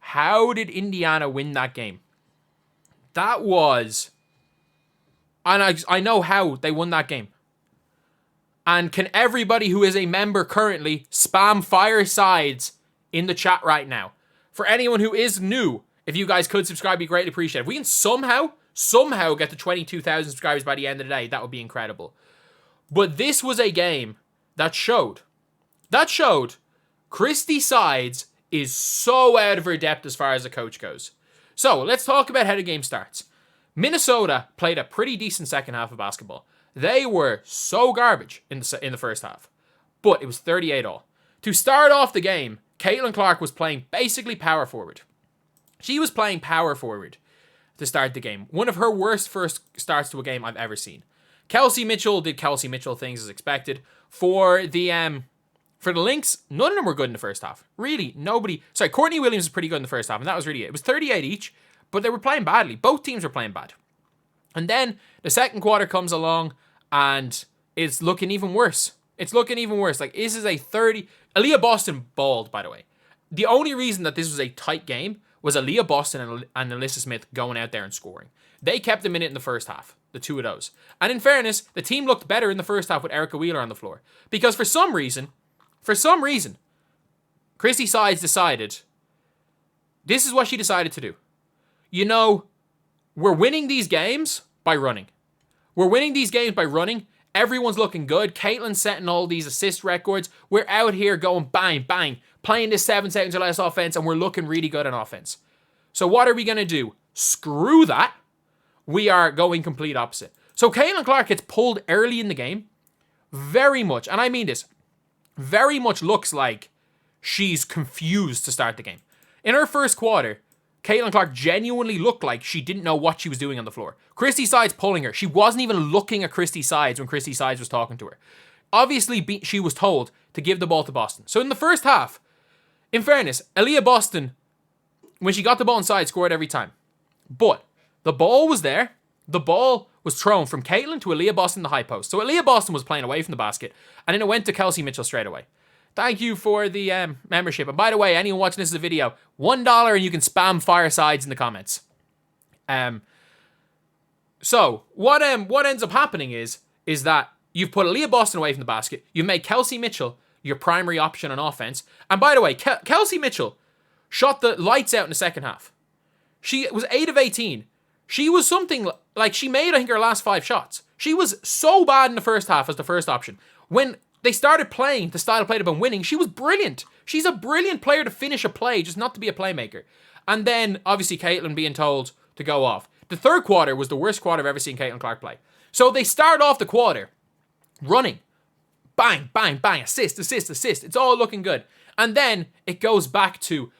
How did Indiana win that game? That was... And I know how they won that game. And can everybody who is a member currently spam firesides in the chat right now? For anyone who is new, if you guys could subscribe, it'd be greatly appreciated. If we can somehow get to 22,000 subscribers by the end of the day, that would be incredible. But this was a game that showed Christy Sides is so out of her depth as far as a coach goes. So let's talk about how the game starts. Minnesota played a pretty decent second half of basketball. They were so garbage in the first half. But it was 38-all. To start off the game, Caitlin Clark was playing basically power forward. She was playing power forward to start the game. One of her worst first starts to a game I've ever seen. Kelsey Mitchell did Kelsey Mitchell things as expected. For the Lynx, none of them were good in the first half. Really, nobody... Sorry, Courtney Williams was pretty good in the first half, and that was really it. It was 38 each, but they were playing badly. Both teams were playing bad. And then the second quarter comes along, and it's looking even worse. It's looking even worse. Like, this is a 30... Aaliyah Boston balled, by the way. The only reason that this was a tight game was Aaliyah Boston and Alyssa Smith going out there and scoring. They kept them in it in the first half, the two of those. And in fairness, the team looked better in the first half with Erica Wheeler on the floor. Because for some reason, Christy Sides decided, this is what she decided to do. You know, we're winning these games by running. We're winning these games by running. Everyone's looking good. Caitlin's setting all these assist records. We're out here going bang, bang, playing this 7 seconds or less offense, and we're looking really good on offense. So what are we going to do? Screw that. We are going complete opposite. So Caitlin Clark gets pulled early in the game. Very much, and I mean this, very much looks like she's confused to start the game. In her first quarter, Caitlin Clark genuinely looked like she didn't know what she was doing on the floor. Christy Sides pulling her. She wasn't even looking at Christy Sides when Christy Sides was talking to her. Obviously, she was told to give the ball to Boston. So in the first half, in fairness, Aaliyah Boston, when she got the ball inside, scored every time. But the ball was there. The ball was thrown from Caitlin to Aaliyah Boston in the high post. So Aaliyah Boston was playing away from the basket, and then it went to Kelsey Mitchell straight away. Thank you for the membership. And by the way, anyone watching this as a video, $1 and you can spam firesides in the comments. So what ends up happening is that you've put Aaliyah Boston away from the basket. You've made Kelsey Mitchell your primary option on offense. And by the way, Kelsey Mitchell shot the lights out in the second half. She was 8 of 18. She was something like she made, I think, her last 5 shots. She was so bad in the first half as the first option. When they started playing the style of play they've been winning, she was brilliant. She's a brilliant player to finish a play, just not to be a playmaker. And then, obviously, Caitlin being told to go off. The third quarter was the worst quarter I've ever seen Caitlin Clark play. So they start off the quarter running. Bang, bang, bang, assist, assist, assist. It's all looking good. And then it goes back to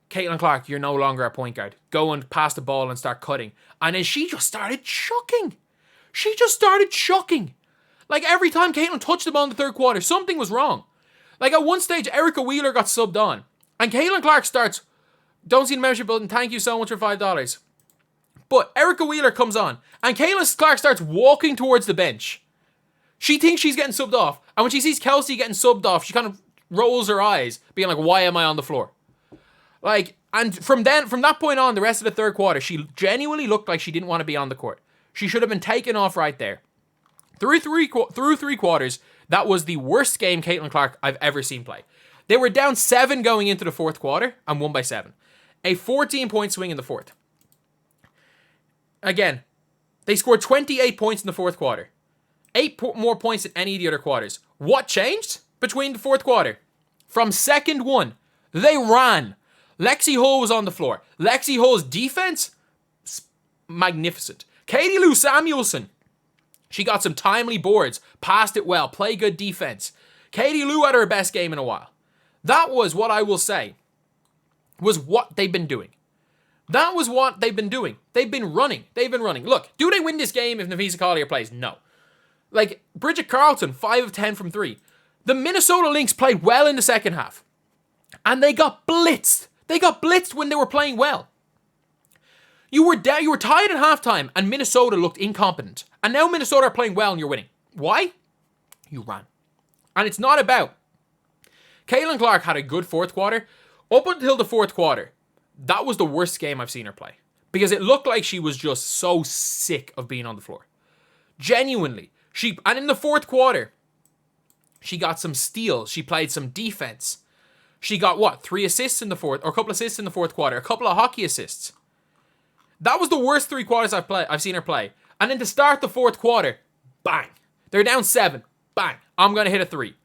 Caitlin Clark, you're no longer a point guard. Go and pass the ball and start cutting. And then she just started chucking. Like, every time Caitlin touched the ball in the third quarter, something was wrong. Like, at one stage, Erica Wheeler got subbed on. And Caitlin Clark starts, don't see the membership button, thank you so much for $5. But Erica Wheeler comes on, and Caitlin Clark starts walking towards the bench. She thinks she's getting subbed off. And when she sees Kelsey getting subbed off, she kind of rolls her eyes, being like, why am I on the floor? Like, and from that point on, the rest of the third quarter, she genuinely looked like she didn't want to be on the court. She should have been taken off right there. Through three quarters, that was the worst game Caitlin Clark I've ever seen play. They were down 7 going into the fourth quarter and won by 7. A 14-point swing in the fourth. Again, they scored 28 points in the fourth quarter. 8 more points than any of the other quarters. What changed between the fourth quarter? From second one, they ran. Lexi Hull was on the floor. Lexi Hull's defense, magnificent. Katie Lou Samuelson, she got some timely boards, passed it well, play good defense. Katie Lou had her best game in a while. That was what I will say was what they've been doing. That was what they've been doing. They've been running. Look, do they win this game if Nafisa Collier plays? No. Like, Bridget Carlton, 5 of 10 from 3. The Minnesota Lynx played well in the second half. And they got blitzed. They got blitzed when they were playing well. You were tied at halftime, and Minnesota looked incompetent. And now Minnesota are playing well, and you're winning. Why? You ran. And it's not about... Caitlin Clark had a good fourth quarter. Up until the fourth quarter, that was the worst game I've seen her play. Because it looked like she was just so sick of being on the floor. Genuinely. And in the fourth quarter, she got some steals. She played some defense. She got, 3 assists in the fourth, or a couple assists in the fourth quarter, a couple of hockey assists. That was the worst 3 quarters I've seen her play. And then to start the fourth quarter, bang. They're down 7. Bang. I'm going to hit a 3.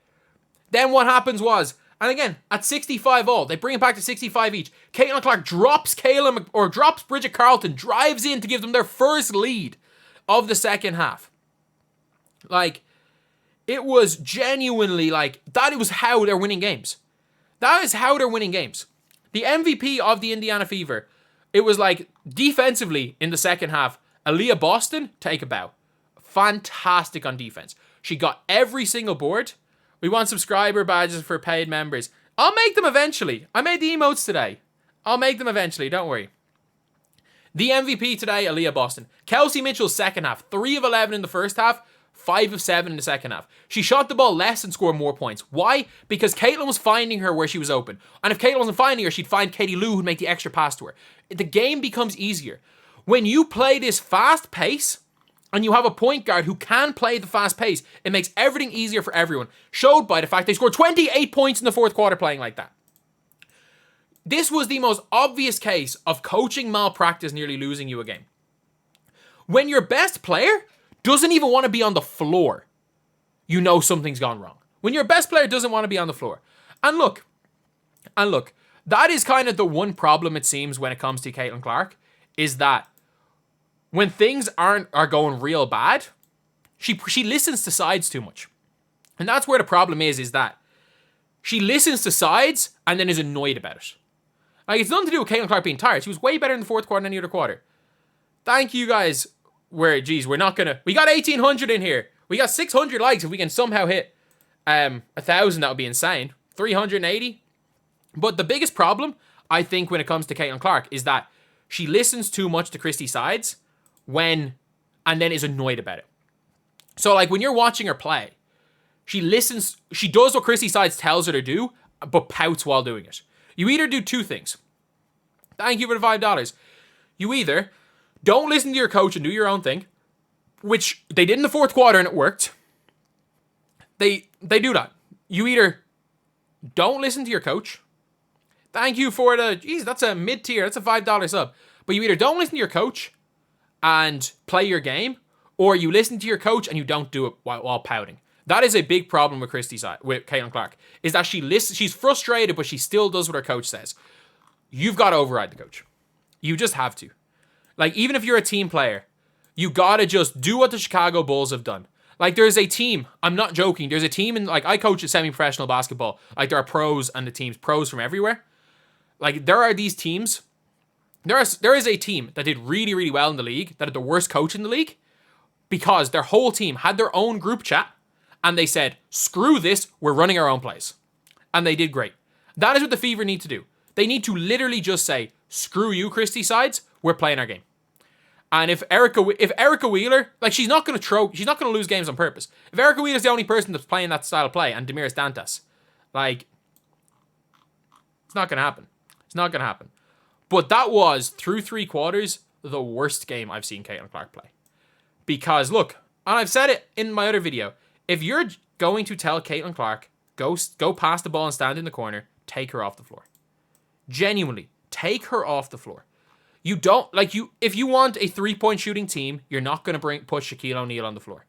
Then what happens was, and again, at 65 all, they bring it back to 65 each. Caitlin Clark drops Bridget Carlton, drives in to give them their first lead of the second half. Like, it was genuinely like, that was how they're winning games. That is how they're winning games. The MVP of the Indiana Fever, it was like, defensively in the second half, Aaliyah Boston, take a bow. Fantastic on defense. She got every single board. We want subscriber badges for paid members. I'll make them eventually. I made the emotes today. I'll make them eventually, don't worry. The MVP today, Aaliyah Boston. Kelsey Mitchell's second half. 3 of 11 in the first half. 5 of 7 in the second half. She shot the ball less and scored more points. Why? Because Caitlin was finding her where she was open. And if Caitlin wasn't finding her, she'd find Katie Lou who'd make the extra pass to her. The game becomes easier. When you play this fast pace, and you have a point guard who can play the fast pace, it makes everything easier for everyone. Showed by the fact they scored 28 points in the fourth quarter playing like that. This was the most obvious case of coaching malpractice nearly losing you a game. When your best player doesn't even want to be on the floor, you know something's gone wrong. When your best player doesn't want to be on the floor. And look, that is kind of the one problem it seems when it comes to Caitlin Clark, is that when things are going real bad, she listens to sides too much. And that's where the problem is that she listens to sides and then is annoyed about it. Like, it's nothing to do with Caitlin Clark being tired. She was way better in the fourth quarter than any other quarter. Thank you guys. We got 1,800 in here. We got 600 likes. If we can somehow hit 1,000, that would be insane. 380. But the biggest problem, I think, when it comes to Caitlin Clark is that she listens too much to Christy Sides and then is annoyed about it. So, like, when you're watching her play, she does what Christy Sides tells her to do, but pouts while doing it. You either do 2 things. Thank you for the $5. You either don't listen to your coach and do your own thing, which they did in the fourth quarter and it worked. They do that. You either don't listen to your coach. Thank you for that's a mid-tier. That's a $5 sub. But you either don't listen to your coach and play your game, or you listen to your coach and you don't do it while pouting. That is a big problem with with Caitlin Clark, is that she's frustrated, but she still does what her coach says. You've got to override the coach. You just have to. Like, even if you're a team player, you got to just do what the Chicago Bulls have done. Like, there's a team, I'm not joking, there's a team in, like, I coach a semi-professional basketball. Like, there are pros and the teams, pros from everywhere. Like, there are these teams. There is a team that did really, really well in the league, that had the worst coach in the league, because their whole team had their own group chat, and they said, screw this, we're running our own plays. And they did great. That is what the Fever need to do. They need to literally just say, screw you, Christy Sides, we're playing our game. And if Erica Wheeler, like, she's not going to lose games on purpose. If Erica Wheeler's the only person that's playing that style of play, and Damiris Dantas, like, it's not going to happen. It's not going to happen. But that was, through 3 quarters, the worst game I've seen Caitlin Clark play. Because, look, and I've said it in my other video, if you're going to tell Caitlin Clark, go pass the ball and stand in the corner, take her off the floor. Genuinely, take her off the floor. You don't, like, if you want a 3-point shooting team, you're not going to put Shaquille O'Neal on the floor.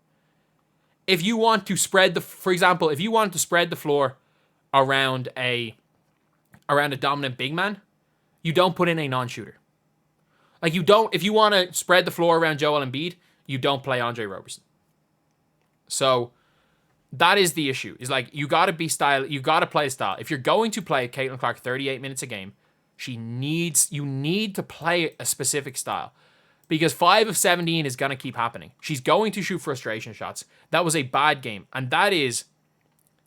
If you want to for example, if you want to spread the floor around a dominant big man, you don't put in a non-shooter. Like, if you want to spread the floor around Joel Embiid, you don't play Andre Roberson. So, that is the issue. Is like, you got to play style. If you're going to play Caitlin Clark 38 minutes a game, you need to play a specific style. Because 5 of 17 is going to keep happening. She's going to shoot frustration shots. That was a bad game. And that is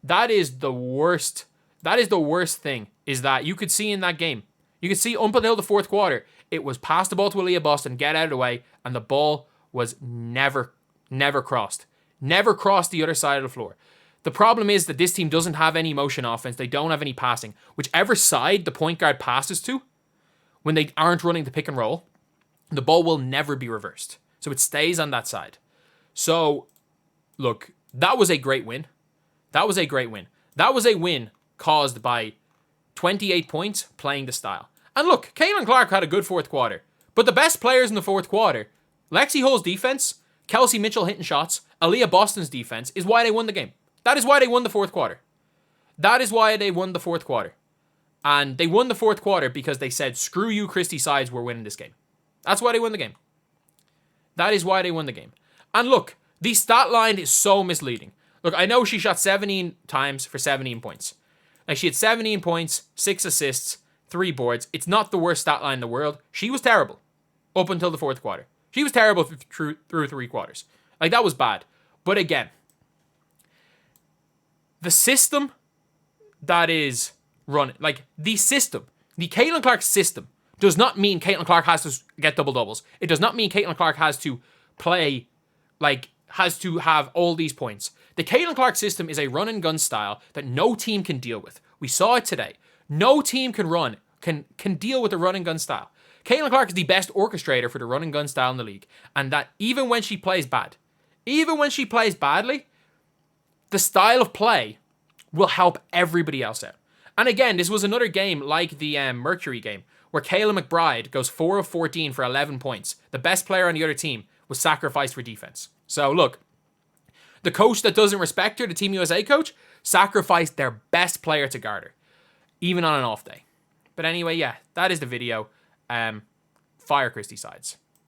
the worst. That is the worst thing, is that you could see in that game. You could see up until the fourth quarter, it was pass the ball to Aaliyah Boston, get out of the way, and the ball was never crossed. Never crossed the other side of the floor. The problem is that this team doesn't have any motion offense. They don't have any passing. Whichever side the point guard passes to, when they aren't running the pick and roll, the ball will never be reversed. So it stays on that side. So, look, that was a great win. That was a great win. That was a win caused by 28 points playing the style. And look, Caitlin Clark had a good fourth quarter. But the best players in the fourth quarter, Lexi Hull's defense, Kelsey Mitchell hitting shots, Aaliyah Boston's defense, is why they won the game. That is why they won the fourth quarter. That is why they won the fourth quarter. And they won the fourth quarter because they said, screw you, Christy Sides, we're winning this game. That's why they won the game. That is why they won the game. And look, the stat line is so misleading. Look, I know she shot 17 times for 17 points. Like, she had 17 points, 6 assists, 3 boards. It's not the worst stat line in the world. She was terrible up until the fourth quarter. She was terrible through 3 quarters. Like, that was bad. But again, the system that is run, like the system, the Caitlin Clark system does not mean Caitlin Clark has to get double-doubles. It does not mean Caitlin Clark has to play, like, has to have all these points. The Caitlin Clark system is a run and gun style that no team can deal with. We saw it today. No team can deal with the run and gun style. Caitlin Clark is the best orchestrator for the run and gun style in the league. And that even when she plays bad, even when she plays badly, the style of play will help everybody else out. And again, this was another game like the Mercury game, where Kayla McBride goes 4 of 14 for 11 points. The best player on the other team was sacrificed for defense. So look, the coach that doesn't respect her, the Team USA coach, sacrificed their best player to guard her, even on an off day. But anyway, yeah, that is the video. Fire Christy Sides.